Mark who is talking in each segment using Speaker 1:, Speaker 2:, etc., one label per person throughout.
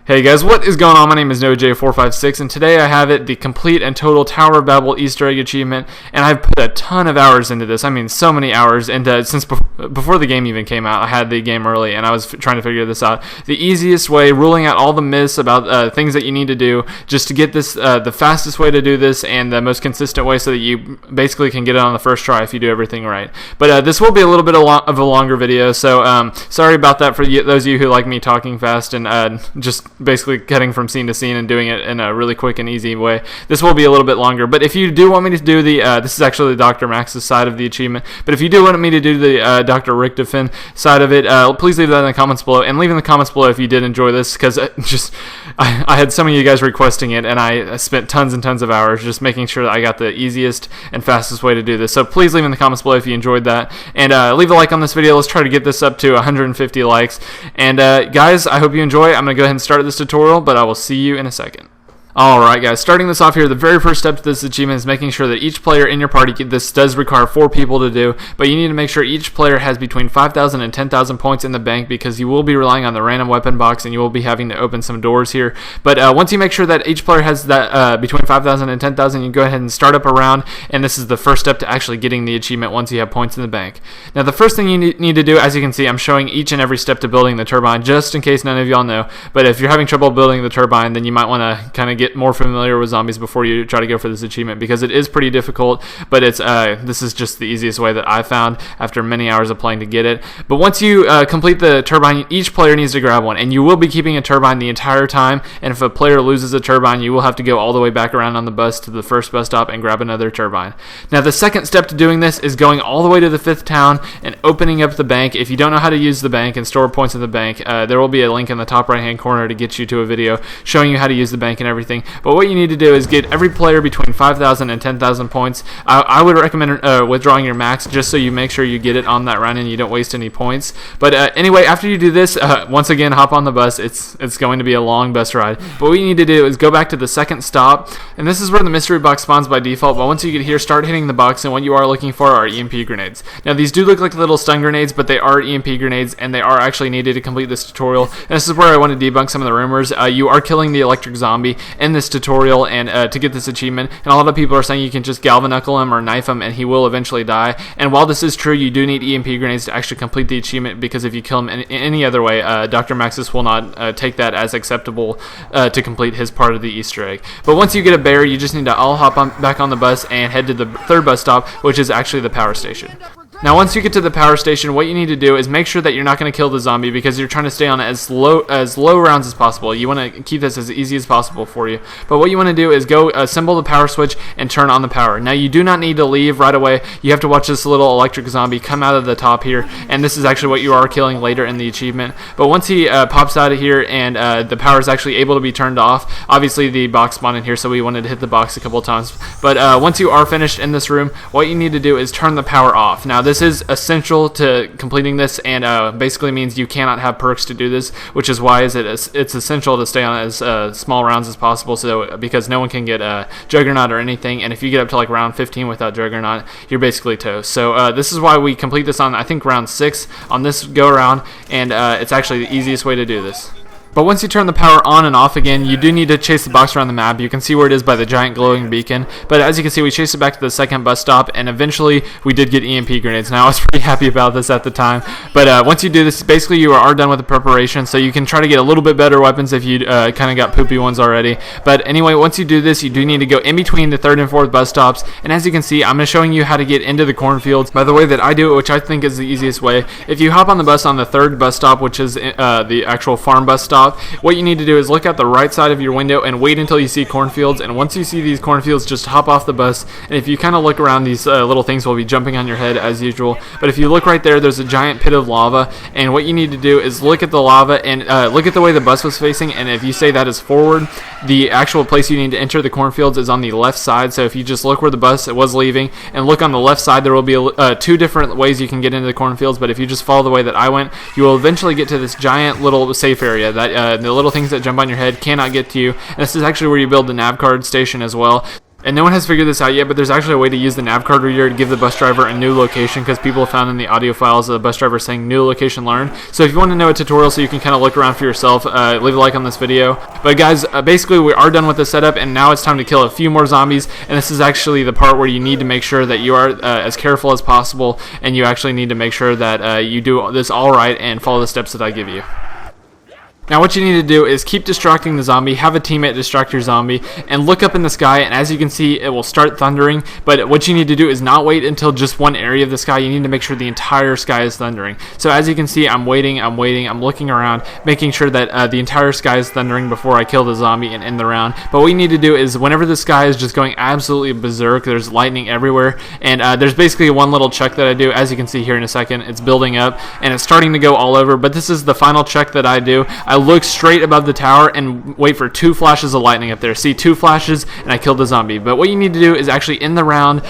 Speaker 1: Hey guys, what is going on? My name is NoJ456, and today I have the complete and total Tower Babble Easter egg achievement, and I've put a ton of hours into this. I mean, so many hours, and since before the game even came out, I had the game early, and I was trying to figure this out. The easiest way, ruling out all the myths about things that you need to do, just to get this, the fastest way to do this, and the most consistent way so that you basically can get it on the first try if you do everything right. But this will be a little bit of a longer video, so sorry about that for those of you who like me talking fast and just basically cutting from scene to scene and doing it in a really quick and easy way. This will be a little bit longer, but if you do want me to do the this is actually the Dr. Max's side of the achievement, but if you do want me to do the Dr. Richtofen side of it, please leave that in the comments below, and leave in the comments below if you did enjoy this, because I had some of you guys requesting it, and I spent tons and tons of hours just making sure that I got the easiest and fastest way to do this. So please leave in the comments below if you enjoyed that, and leave a like on this video. Let's try to get this up to 150 likes, and guys, I hope you enjoy. I'm going to go ahead and start this tutorial, but I will see you in a second. Alright guys, starting this off here, the very first step to this achievement is making sure that each player in your party, this does require 4 people to do, but you need to make sure each player has between 5,000 and 10,000 points in the bank, because you will be relying on the random weapon box and you will be having to open some doors here. But once you make sure that each player has that between 5,000 and 10,000, you can go ahead and start up a round, and this is the first step to actually getting the achievement once you have points in the bank. Now the first thing you need to do, as you can see, I'm showing each and every step to building the turbine, just in case none of y'all know, but if you're having trouble building the turbine, then you might want to kind of get more familiar with zombies before you try to go for this achievement, because it is pretty difficult, but it's this is just the easiest way that I found after many hours of playing to get it. But once you complete the turbine, each player needs to grab one, and you will be keeping a turbine the entire time, and if a player loses a turbine, you will have to go all the way back around on the bus to the first bus stop and grab another turbine. Now the second step to doing this is going all the way to the 5th town and opening up the bank. If you don't know how to use the bank and store points in the bank, there will be a link in the top right hand corner to get you to a video showing you how to use the bank and everything. But what you need to do is get every player between 5,000 and 10,000 points. I would recommend withdrawing your max, just so you make sure you get it on that run and you don't waste any points. But anyway, after you do this, once again, hop on the bus. It's going to be a long bus ride. But what you need to do is go back to the second stop, and this is where the mystery box spawns by default. But once you get here, start hitting the box, and what you are looking for are EMP grenades. Now these do look like little stun grenades, but they are EMP grenades, and they are actually needed to complete this tutorial. And this is where I want to debunk some of the rumors. You are killing the electric zombie in this tutorial, and to get this achievement, and a lot of people are saying you can just galvanuckle him or knife him and he will eventually die. And while this is true, you do need EMP grenades to actually complete the achievement, because if you kill him in any other way, Dr. Maxis will not take that as acceptable to complete his part of the Easter egg. But once you get a bear, you just need to all hop back on the bus and head to the 3rd bus stop, which is actually the power station. Now once you get to the power station, what you need to do is make sure that you're not going to kill the zombie, because you're trying to stay on as low rounds as possible. You want to keep this as easy as possible for you. But what you want to do is go assemble the power switch and turn on the power. Now you do not need to leave right away. You have to watch this little electric zombie come out of the top here, and this is actually what you are killing later in the achievement. But once he pops out of here and the power is actually able to be turned off, obviously the box spawned in here, so we wanted to hit the box a couple of times. But once you are finished in this room, what you need to do is turn the power off. Now this is essential to completing this, and basically means you cannot have perks to do this, which is why it's essential to stay on as small rounds as possible, so because no one can get Juggernaut or anything, and if you get up to like round 15 without Juggernaut, you're basically toast. So this is why we complete this on, I think, round 6 on this go around, and it's actually the easiest way to do this. But once you turn the power on and off again, you do need to chase the box around the map. You can see where it is by the giant glowing beacon. But as you can see, we chased it back to the 2nd bus stop, and eventually we did get EMP grenades. Now I was pretty happy about this at the time. But once you do this, basically you are done with the preparation. So you can try to get a little bit better weapons if you kind of got poopy ones already. But anyway, once you do this, you do need to go in between the 3rd and 4th bus stops. And as you can see, I'm showing you how to get into the cornfields by the way that I do it, which I think is the easiest way. If you hop on the bus on the 3rd bus stop, which is the actual farm bus stop, what you need to do is look at the right side of your window and wait until you see cornfields, and once you see these cornfields, just hop off the bus, and if you kind of look around, these little things will be jumping on your head as usual. But if you look right there, there's a giant pit of lava, and what you need to do is look at the lava and look at the way the bus was facing, and if you say that is forward, the actual place you need to enter the cornfields is on the left side. So if you just look where the bus was leaving and look on the left side, there will be 2 different ways you can get into the cornfields, but if you just follow the way that I went, you will eventually get to this giant little safe area that the little things that jump on your head cannot get to you. And this is actually where you build the nav card station as well. And no one has figured this out yet, but there's actually a way to use the nav card reader to give the bus driver a new location, because people have found in the audio files of the bus driver saying new location learned. So if you want to know a tutorial so you can kind of look around for yourself, leave a like on this video. But guys, basically we are done with the setup, and now it's time to kill a few more zombies. And this is actually the part where you need to make sure that you are as careful as possible, and you actually need to make sure that you do this all right and follow the steps that I give you. Now what you need to do is keep distracting the zombie, have a teammate distract your zombie, and look up in the sky, and as you can see, it will start thundering. But what you need to do is not wait until just one area of the sky. You need to make sure the entire sky is thundering. So as you can see, I'm waiting, I'm looking around, making sure that the entire sky is thundering before I kill the zombie and end the round. But what you need to do is, whenever the sky is just going absolutely berserk, there's lightning everywhere, and there's basically one little check that I do. As you can see here in a second, it's building up, and it's starting to go all over, but this is the final check that I do. I look straight above the tower and wait for 2 flashes of lightning up there. See, 2 flashes, and I killed the zombie. But what you need to do is actually end the round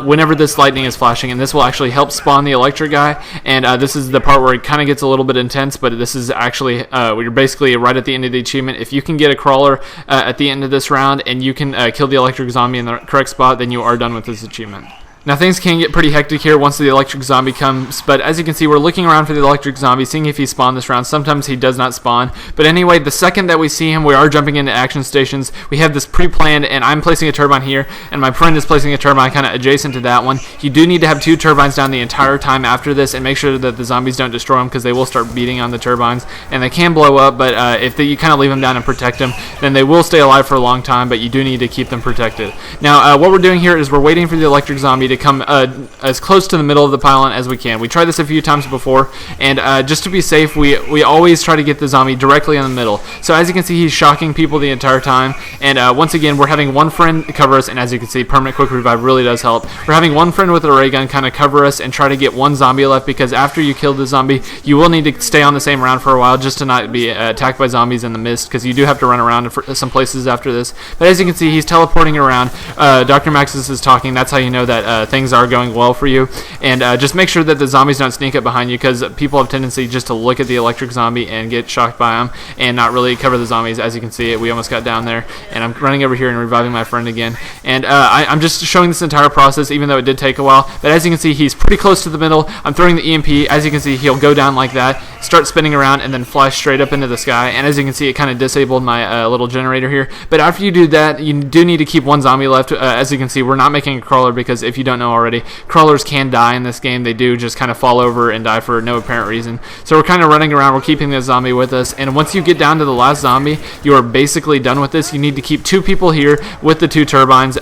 Speaker 1: whenever this lightning is flashing, and this will actually help spawn the electric guy. And this is the part where it kind of gets a little bit intense, but this is actually you're basically right at the end of the achievement. If you can get a crawler at the end of this round and you can kill the electric zombie in the correct spot, then you are done with this achievement. Now things can get pretty hectic here once the electric zombie comes, but as you can see, we're looking around for the electric zombie, seeing if he spawned this round. Sometimes he does not spawn, but anyway, the second that we see him, we are jumping into action stations. We have this pre-planned, and I'm placing a turbine here, and my friend is placing a turbine kind of adjacent to that one. You do need to have 2 turbines down the entire time after this, and make sure that the zombies don't destroy them, because they will start beating on the turbines, and they can blow up, but if you kind of leave them down and protect them, then they will stay alive for a long time, but you do need to keep them protected. Now, what we're doing here is we're waiting for the electric zombie to come as close to the middle of the pylon as we can. We tried this a few times before, and just to be safe, we always try to get the zombie directly in the middle. So as you can see, he's shocking people the entire time, and once again, we're having one friend cover us, and as you can see, permanent quick revive really does help. We're having one friend with a ray gun kind of cover us and try to get one zombie left, because after you kill the zombie, you will need to stay on the same round for a while just to not be attacked by zombies in the mist, because you do have to run around some places after this. But as you can see, he's teleporting around. Dr. Maxis is talking. That's how you know that things are going well for you. And just make sure that the zombies don't sneak up behind you, because people have a tendency just to look at the electric zombie and get shocked by them and not really cover the zombies. As you can see, we almost got down there, and I'm running over here and reviving my friend again. And I'm just showing this entire process, even though it did take a while. But as you can see, he's pretty close to the middle. I'm throwing the EMP. As you can see, he'll go down like that, start spinning around, and then fly straight up into the sky. And as you can see, it kind of disabled my little generator here. But after you do that, you do need to keep one zombie left. As you can see, we're not making a crawler, because if you don't know already, crawlers can die in this game. They do just kind of fall over and die for no apparent reason. So we're kind of running around. We're keeping the zombie with us. And once you get down to the last zombie, you are basically done with this. You need to keep 2 people here with the 2 turbines,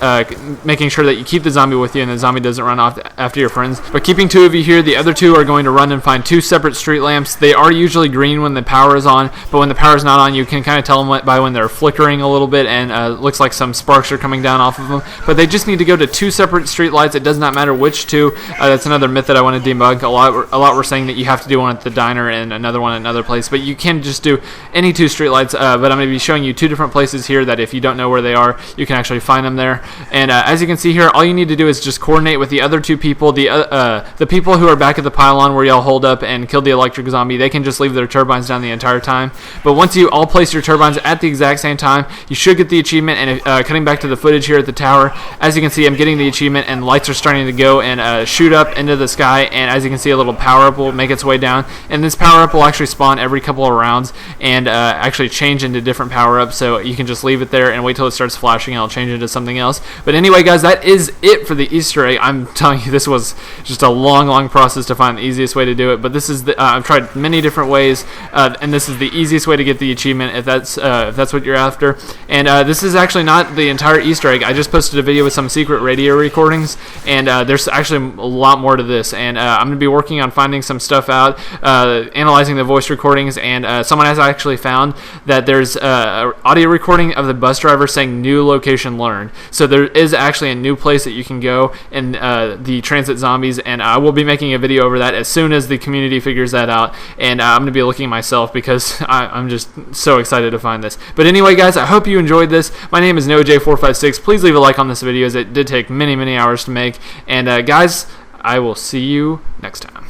Speaker 1: making sure that you keep the zombie with you and the zombie doesn't run off after your friends. But keeping 2 of you here, the other 2 are going to run and find 2 separate street lamps. They are usually green when the power is on, but when the power is not on, you can kind of tell them by when they're flickering a little bit, and looks like some sparks are coming down off of them. But they just need to go to 2 separate street lights. It does not matter which 2. That's another myth that I want to debunk. A lot were saying that you have to do one at the diner and another one at another place, but you can just do any 2 streetlights. But I'm going to be showing you 2 different places here that if you don't know where they are, you can actually find them there. And as you can see here, all you need to do is just coordinate with the other 2 people. The people who are back at the pylon where y'all hold up and kill the electric zombie, they can just leave their turbines down the entire time. But once you all place your turbines at the exact same time, you should get the achievement. And cutting back to the footage here at the tower, as you can see, I'm getting the achievement, and lights are starting to go and shoot up into the sky. And as you can see, a little power up will make its way down, and this power up will actually spawn every couple of rounds and actually change into different power ups. So you can just leave it there and wait till it starts flashing, and it'll change into something else. But anyway, guys, that is it for the Easter egg. I'm telling you, this was just a long process to find the easiest way to do it. But this is I've tried many different ways, and this is the easiest way to get the achievement if that's what you're after. And this is actually not the entire Easter egg. I just posted a video with some secret radio recordings, and there's actually a lot more to this. And I'm going to be working on finding some stuff out, analyzing the voice recordings, and someone has actually found that there's an audio recording of the bus driver saying new location learned. So there is actually a new place that you can go in the TranZit zombies, and I will be making a video over that as soon as the community figures that out. And I'm going to be looking myself, because I'm just so excited to find this. But anyway, guys, I hope you enjoyed this. My name is NoJ456. Please leave a like on this video, as it did take many hours to make. And guys, I will see you next time.